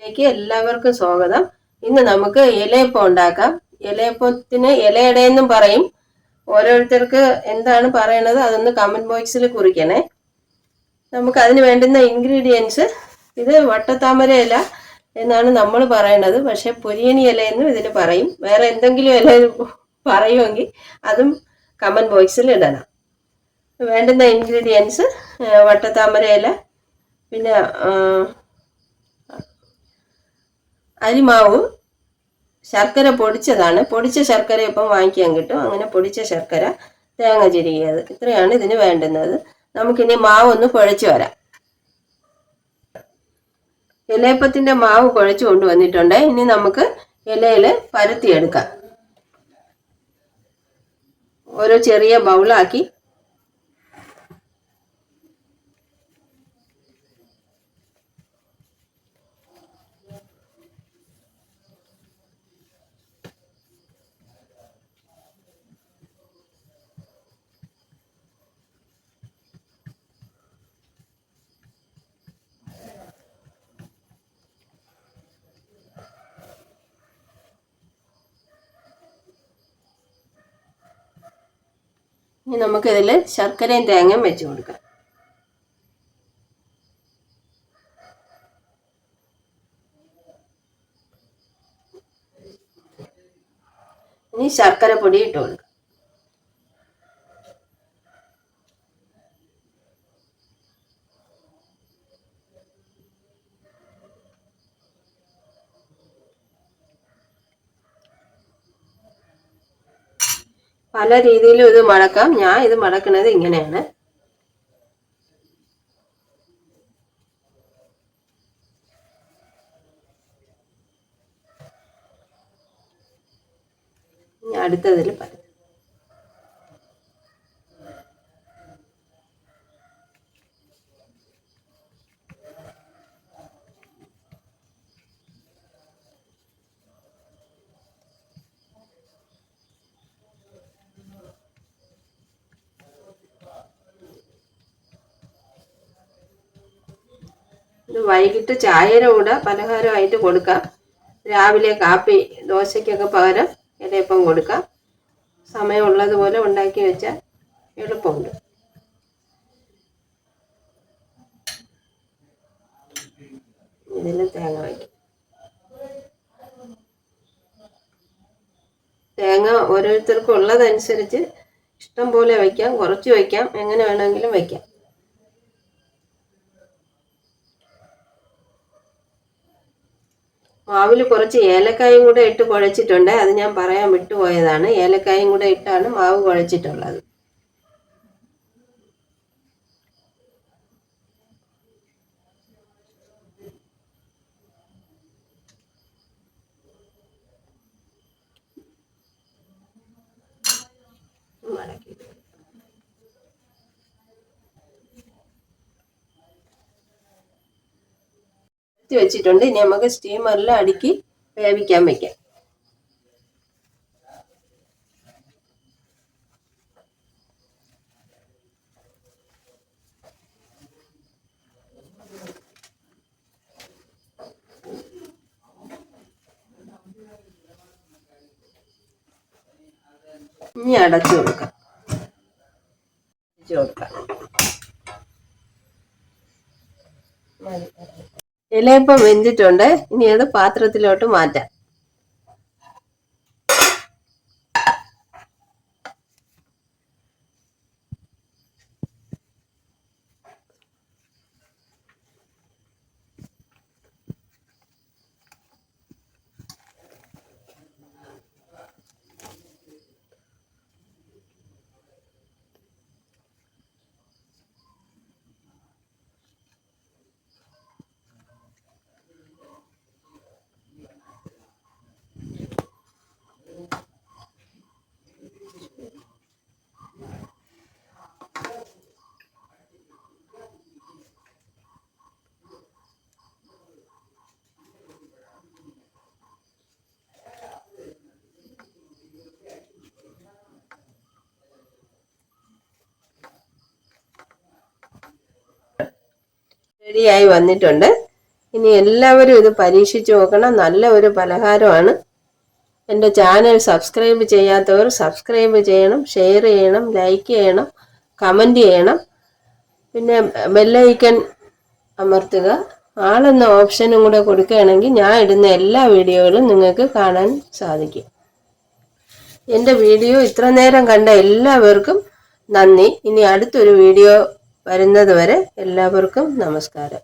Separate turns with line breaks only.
ിലേക്ക് എല്ലാവർക്കും സ്വാഗതം. ഇന്ന് നമുക്ക് ഇലയപ്പം ഉണ്ടാക്കാം. ഇലയപ്പത്തിന് ഇലയടയെന്നും പറയും. ഓരോരുത്തർക്ക് എന്താണ് പറയണത് അതൊന്ന് കമന്റ് ബോക്സിൽ കുറിക്കണേ. നമുക്ക് അതിന് വേണ്ടുന്ന ഇൻഗ്രീഡിയൻസ്, ഇത് വട്ടത്താമര ഇല എന്നാണ് നമ്മൾ പറയണത്, പക്ഷെ പൊരിയണി ഇല എന്നും ഇതിന് പറയും. വേറെ എന്തെങ്കിലും ഇല പറയുമെങ്കിൽ അതും കമന്റ് ബോക്സിൽ ഇടണം. വേണ്ടുന്ന ഇൻഗ്രീഡിയൻസ് വട്ടത്താമര ഇല, പിന്നെ അരിമാവ്, ശർക്കര പൊടിച്ചതാണ്. പൊടിച്ച ശർക്കര ഇപ്പം വാങ്ങിക്കാൻ കിട്ടും. അങ്ങനെ പൊടിച്ച ശർക്കര, തേങ്ങ ചിരകിയത്, ഇത്രയാണ് ഇതിന് വേണ്ടുന്നത്. നമുക്കിനി മാവ് ഒന്ന് കുഴച്ച് വരാം. ഇലയപ്പത്തിന്റെ മാവ് കുഴച്ച് കൊണ്ടുവന്നിട്ടുണ്ട്. ഇനി നമുക്ക് ഇലയിൽ പരത്തിയെടുക്കാം. ഓരോ ചെറിയ ബൗളാക്കി ഇനി നമുക്കിതിൽ ശർക്കരയും തേങ്ങയും വെച്ച് കൊടുക്കാം. ഇനി ശർക്കര പൊടി ഇട്ട് കൊടുക്കാം. പല രീതിയിലും ഇത് മടക്കാം. ഞാൻ ഇത് മടക്കുന്നത് ഇങ്ങനെയാണ്. അടുത്തതിൽ പരത്താം. ഇത് വൈകിട്ട് ചായയുടെ കൂടെ പലഹാരമായിട്ട് കൊടുക്കാം. രാവിലെ കാപ്പി ദോശയ്ക്കൊക്കെ പകരം ഇലയപ്പം കൊടുക്കാം. സമയമുള്ളതുപോലെ ഉണ്ടാക്കി വെച്ചാൽ എളുപ്പമുണ്ട്. ഇതിൽ തേങ്ങ വയ്ക്കും. തേങ്ങ ഓരോരുത്തർക്കും ഉള്ളതനുസരിച്ച് ഇഷ്ടം പോലെ വയ്ക്കാം, കുറച്ച് വയ്ക്കാം, എങ്ങനെ വേണമെങ്കിലും വയ്ക്കാം. മാവിൽ കുറച്ച് ഏലക്കായും കൂടെ ഇട്ട് കുഴച്ചിട്ടുണ്ട്. അത് ഞാൻ പറയാൻ വിട്ടുപോയതാണ്. ഏലക്കായും കൂടെ ഇട്ടാണ് മാവ് കുഴച്ചിട്ടുള്ളത്. വെച്ചിട്ടുണ്ട്. ഇനി നമുക്ക് സ്റ്റീമറിൽ അടുക്കി വേവിക്കാൻ വെക്കാം. ഇനി അടച്ചു കൊടുക്കാം. ഇലയപ്പം വെന്തിട്ടുണ്ട്. ഇനി അത് പാത്രത്തിലോട്ട് മാറ്റാം. റെഡിയായി വന്നിട്ടുണ്ട്. ഇനി ഇനി എല്ലാവരും ഇത് പരീക്ഷിച്ച് നോക്കണം. നല്ല ഒരു പലഹാരമാണ്. എൻ്റെ ചാനൽ സബ്സ്ക്രൈബ് ചെയ്യാത്തവർ സബ്സ്ക്രൈബ് ചെയ്യണം, ഷെയർ ചെയ്യണം, ലൈക്ക് ചെയ്യണം, കമൻറ്റ് ചെയ്യണം. പിന്നെ ബെല്ലൈക്കൺ അമർത്തുക. ആളെന്ന ഓപ്ഷനും കൂടെ കൊടുക്കുകയാണെങ്കിൽ ഞാൻ ഇടുന്ന എല്ലാ വീഡിയോകളും നിങ്ങൾക്ക് കാണാൻ സാധിക്കും. എൻ്റെ വീഡിയോ ഇത്ര നേരം കണ്ട എല്ലാവർക്കും നന്ദി. ഇനി അടുത്തൊരു വീഡിയോ വരുന്നത് വരെ എല്ലാവർക്കും നമസ്കാരം.